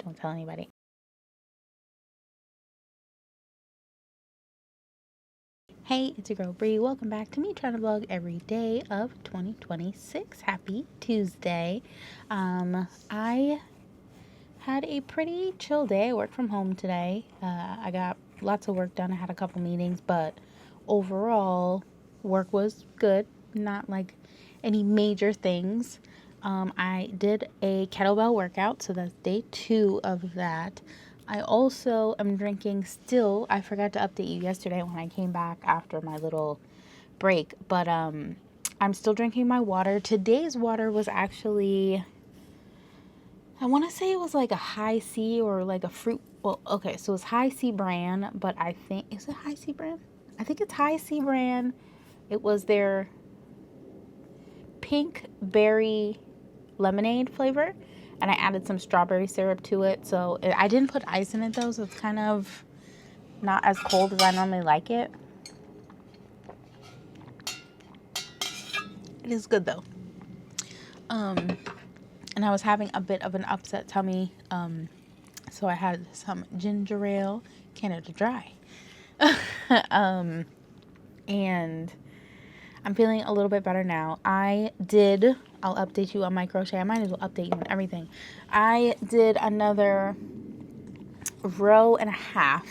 Don't tell anybody. Hey, it's your girl Bri. Welcome back to me trying to vlog every day of 2026. Happy Tuesday. I had a pretty chill day. I worked from home today. I got lots of work done. I had a couple meetings, but overall, work was good. Not like any major things. I did a kettlebell workout, so that's day 2 of that. I also am drinking still. I forgot to update you yesterday when I came back after my little break, but I'm still drinking my water. Today's water was actually, I want to say it was like a high C or like a fruit. Well, okay, so it's high C brand, but I think, is it high C brand? I think it's high C brand. It was their pink berry lemonade flavor, and I added some strawberry syrup to it. So I didn't put ice in it though, so it's kind of not as cold as I normally like it. It is good though. And I was having a bit of an upset tummy, so I had some ginger ale, Canada Dry. And I'm feeling a little bit better now. I'll update you on my crochet. I might as well update you on everything. I did another row and a half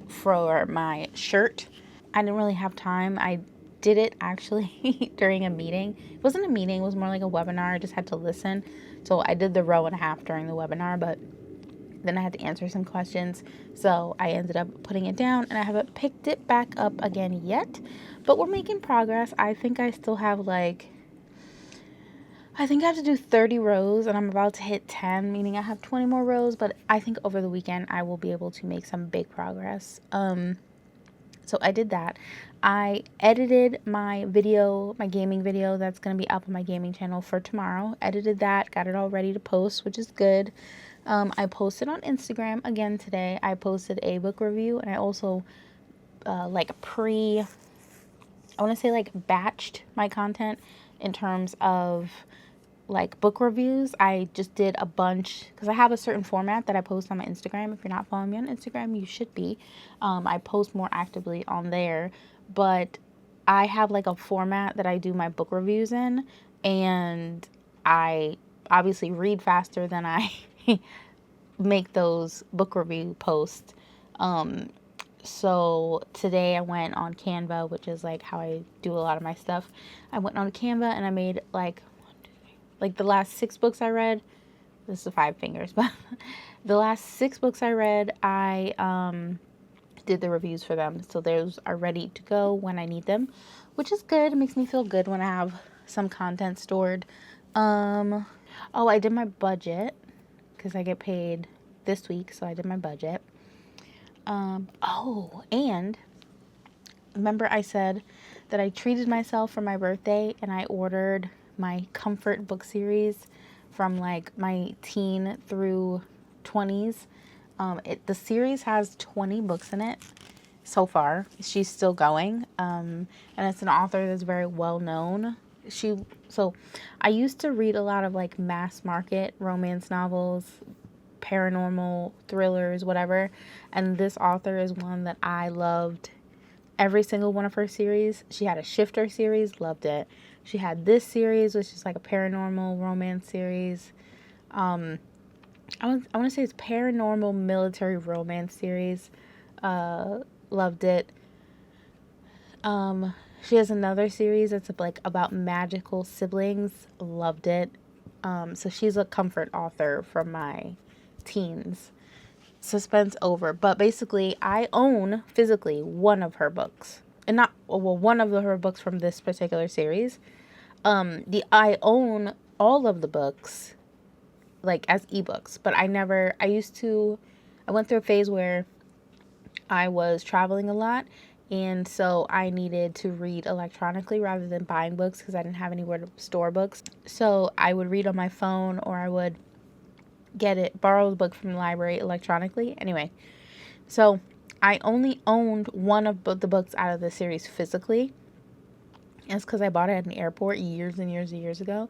for my shirt. I didn't really have time. I did it actually during a meeting. It wasn't a meeting, it was more like a webinar. I just had to listen. So I did the row and a half during the webinar, but then I had to answer some questions. So I ended up putting it down, and I haven't picked it back up again yet. But we're making progress. I think I still have I have to do 30 rows, and I'm about to hit 10, meaning I have 20 more rows. But I think over the weekend I will be able to make some big progress. So I did that. I edited my video, my gaming video that's going to be up on my gaming channel for tomorrow. Edited that, got it all ready to post, which is good. I posted on Instagram again today. I posted a book review, and I also batched my content in terms of like book reviews. I just did a bunch because I have a certain format that I post on my Instagram. If you're not following me on Instagram, you should be. I post more actively on there, but I have like a format that I do my book reviews in, and I obviously read faster than I make those book review posts. So today I went on Canva, which is like how I do a lot of my stuff. I went on Canva and I made like the last 6 books I read. This is 5 fingers, but the last 6 books I read, I did the reviews for them. So those are ready to go when I need them, which is good. It makes me feel good when I have some content stored. I did my budget because I get paid this week, so I did my budget. And remember I said that I treated myself for my birthday, and I ordered my comfort book series from like my teen through 20s. The series has 20 books in it so far. She's still going. And it's an author that's very well known. So I used to read a lot of like mass market romance novels, paranormal thrillers, whatever. And this author is one that I loved every single one of her series. She had a Shifter series, loved it. She had this series, which is like a paranormal romance series. I want to say it's paranormal military romance series. Loved it. She has another series that's like about magical siblings. Loved it. So she's a comfort author from my teens. Suspense over. But basically, I own physically one of her books. And one of her books from this particular series. I own all of the books, like as ebooks, but I went through a phase where I was traveling a lot, and so I needed to read electronically rather than buying books because I didn't have anywhere to store books. So I would read on my phone, or I would borrow the book from the library electronically. Anyway, so I only owned one of the books out of the series physically. It's because I bought it at an airport years and years and years ago.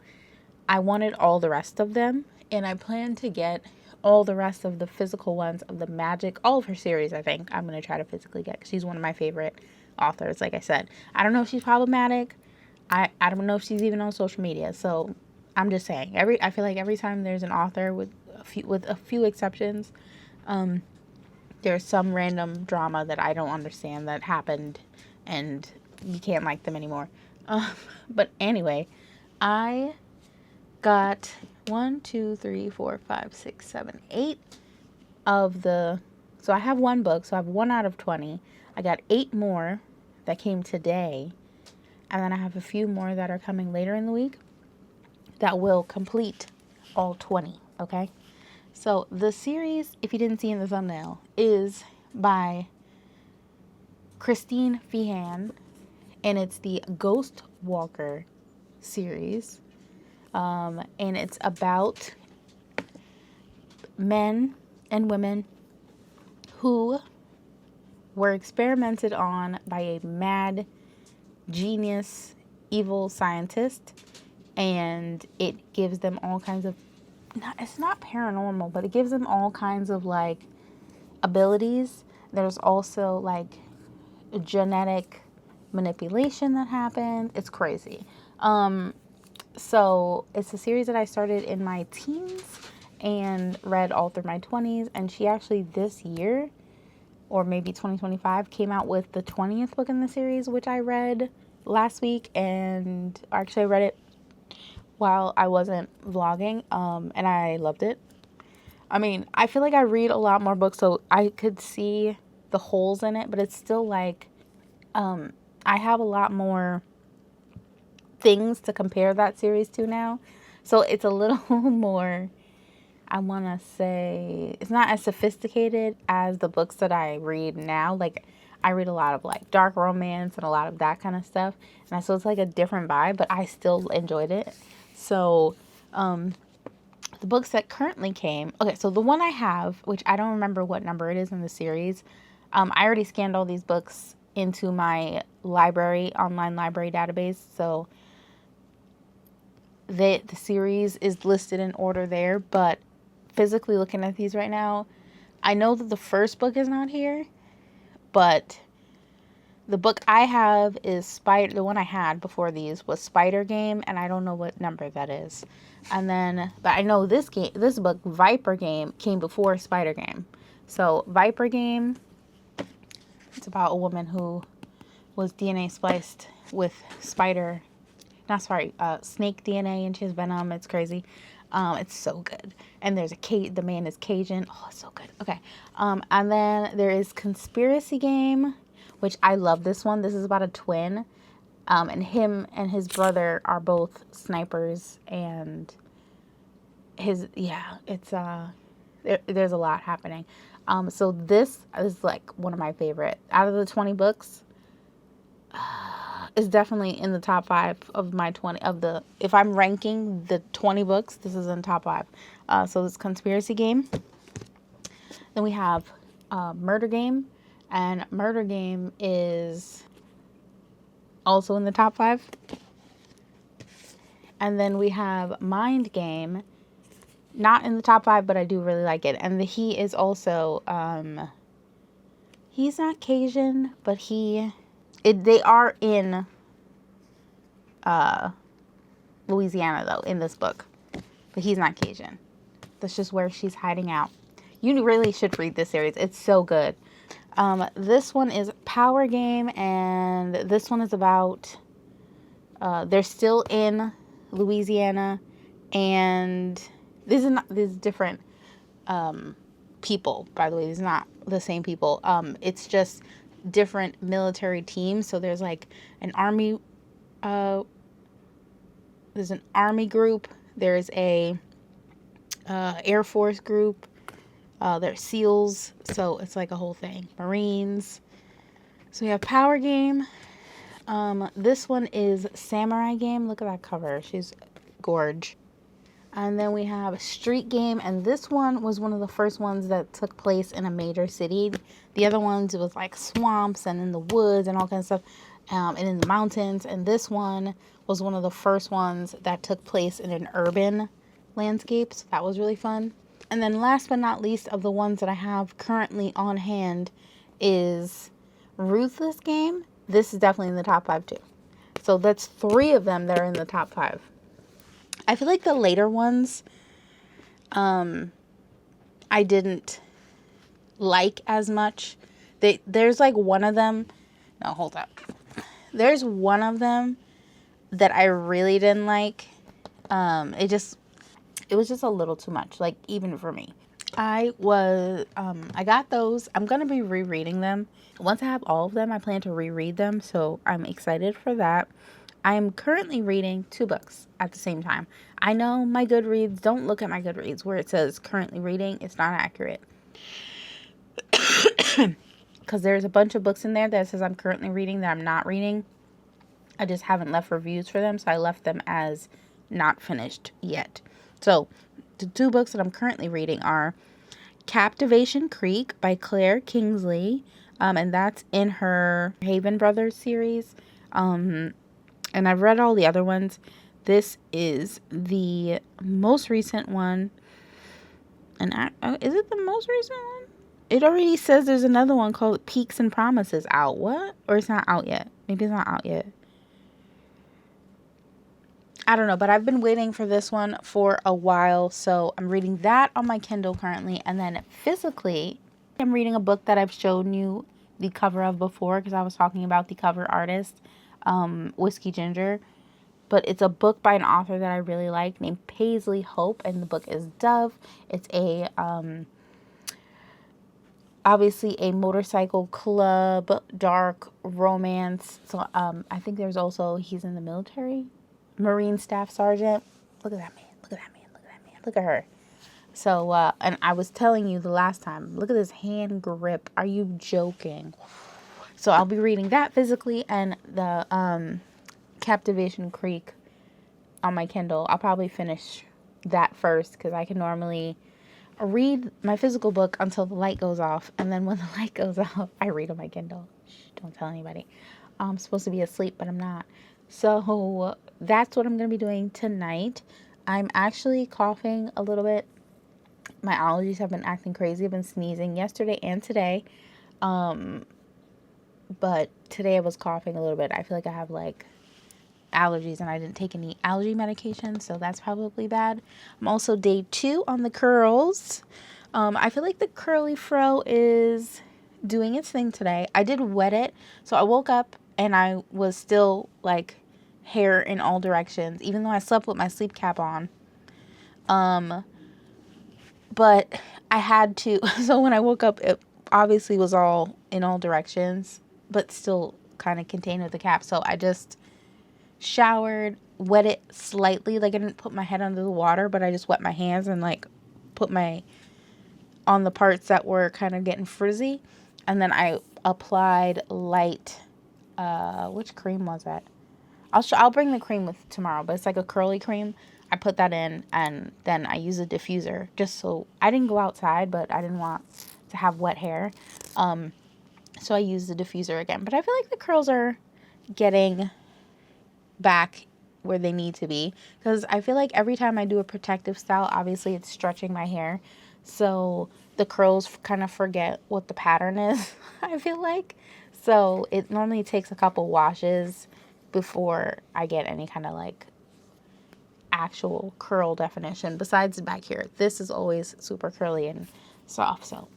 I wanted all the rest of them, and I plan to get all the rest of the physical ones of the Magic, all of her series, I think I'm going to try to physically get, because she's one of my favorite authors. Like I said, I don't know if she's problematic. I don't know if she's even on social media. So I'm just saying, I feel like every time there's an author, with a few exceptions, there's some random drama that I don't understand that happened, and you can't like them anymore. But anyway, I got 1, 2, 3, 4, 5, 6, 7, 8 of the, so I have one book, so I have 1 out of 20. I got 8 more that came today, and then I have a few more that are coming later in the week that will complete all 20, okay? So the series, if you didn't see in the thumbnail, is by Christine Feehan, and it's the Ghost Walker series. And it's about men and women who were experimented on by a mad, genius, evil scientist, and it gives them all kinds of, it's not paranormal, but it gives them all kinds of like abilities. There's also like genetic manipulation that happens. It's crazy. So it's a series that I started in my teens and read all through my 20s. And she actually this year, or maybe 2025, came out with the 20th book in the series, which I read last week. And actually I read it while I wasn't vlogging. And I loved it. I mean, I feel like I read a lot more books, so I could see the holes in it, but it's still like, I have a lot more things to compare that series to now. So it's a little more, I want to say, it's not as sophisticated as the books that I read now. Like, I read a lot of like dark romance and a lot of that kind of stuff. And so it's like a different vibe, but I still enjoyed it. So, the books that currently came, okay, so the one I have, which I don't remember what number it is in the series, I already scanned all these books into my library, online library database, so the series is listed in order there, but physically looking at these right now, I know that the first book is not here, but the book I have is the one I had before these was Spider Game, and I don't know what number that is. And then, but I know this book, Viper Game, came before Spider Game. So Viper Game, it's about a woman who was DNA spliced with snake DNA, and she has venom. It's crazy. It's so good. And there's the man is Cajun. Oh, it's so good. Okay. And then there is Conspiracy Game, which I love this one. This is about a twin. And him and his brother are both snipers, and there's a lot happening. So this is like one of my favorite out of the 20 books. Is definitely in the top 5 of my 20 of the, if I'm ranking the 20 books, this is in top 5. So this Conspiracy Game. Then we have Murder Game, and Murder Game is also in the top 5. And then we have Mind Game, not in the top 5, but I do really like it. And he is also, he's not Cajun, but they are in Louisiana, though, in this book. But he's not Cajun. That's just where she's hiding out. You really should read this series. It's so good. This one is Power Game, and this one is about, they're still in Louisiana, and this is different people, by the way. These are not the same people. It's just different military teams. So there's like an army, there's an army group, there's a Air Force group, there's SEALs, so it's like a whole thing. Marines. So we have Power Game. This one is Samurai Game. Look at that cover. She's gorge. And then we have Street Game, and this one was one of the first ones that took place in a major city. The other ones, it was like swamps and in the woods and all kinds of stuff, and in the mountains. And this one was one of the first ones that took place in an urban landscape, so that was really fun. And then last but not least of the ones that I have currently on hand is Ruthless Game. This is definitely in the top 5 too. So that's 3 of them that are in the top 5. I feel like the later ones, I didn't like as much. There's like one of them. No, hold up. There's one of them that I really didn't like. It was just a little too much, like even for me. I got those. I'm going to be rereading them. Once I have all of them, I plan to reread them, so I'm excited for that. I am currently reading 2 books at the same time. I know my Goodreads, don't look at my Goodreads where it says currently reading. It's not accurate. Because there's a bunch of books in there that says I'm currently reading that I'm not reading. I just haven't left reviews for them, so I left them as not finished yet. So, the 2 books that I'm currently reading are Captivation Creek by Claire Kingsley, and that's in her Haven Brothers series. And I've read all the other ones. This is the most recent one. And is it the most recent one? It already says there's another one called Peaks and Promises out. What? Or it's not out yet. Maybe it's not out yet. I don't know, but I've been waiting for this one for a while, so I'm reading that on my Kindle currently, and then physically, I'm reading a book that I've shown you the cover of before, because I was talking about the cover artist, Whiskey Ginger, but it's a book by an author that I really like named Paisley Hope, and the book is Dove. It's a, obviously a motorcycle club, dark romance, so I think there's also, he's in the military, Marine Staff Sergeant. Look at that man. Look at that man. Look at that man. Look at her. So, and I was telling you the last time, look at this hand grip. Are you joking? So I'll be reading that physically, and the Captivation Creek on my Kindle. I'll probably finish that first, because I can normally read my physical book until the light goes off, and then when the light goes off, I read on my Kindle. Shh, don't tell anybody. I'm supposed to be asleep, but I'm not. So that's what I'm going to be doing tonight. I'm actually coughing a little bit. My allergies have been acting crazy. I've been sneezing yesterday and today. But today I was coughing a little bit. I feel like I have like allergies and I didn't take any allergy medication, so that's probably bad. I'm also day 2 on the curls. I feel like the curly fro is doing its thing today. I did wet it. So I woke up and I was still like hair in all directions, even though I slept with my sleep cap on. But I had to, so when I woke up, it obviously was all in all directions, but still kind of contained with the cap. So I just showered, wet it slightly, like I didn't put my head under the water, but I just wet my hands and like put my, on the parts that were kind of getting frizzy. And then I applied light, which cream was that? I'll bring the cream with tomorrow, but it's like a curly cream. I put that in, and then I use a diffuser, just so I didn't go outside, but I didn't want to have wet hair. So I used the diffuser again. But I feel like the curls are getting back where they need to be, because I feel like every time I do a protective style, obviously it's stretching my hair, so the curls kind of forget what the pattern is. I feel like, so it normally takes a couple washes before I get any kind of like actual curl definition. Besides back here, this is always super curly and soft, so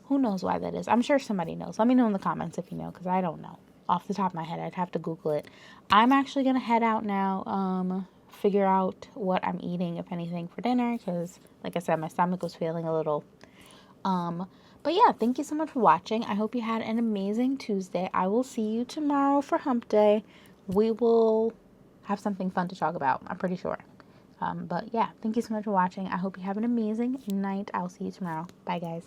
who knows why that is. I'm sure somebody knows. Let me know in the comments if you know, because I don't know off the top of my head. I'd have to Google it. I'm actually gonna head out now, figure out what I'm eating, if anything, for dinner, because like I said, my stomach was feeling a little but yeah, thank you so much for watching. I hope you had an amazing Tuesday. I will see you tomorrow for hump day. We will have something fun to talk about, I'm pretty sure. But yeah, thank you so much for watching. I hope you have an amazing night. I'll see you tomorrow. Bye, guys.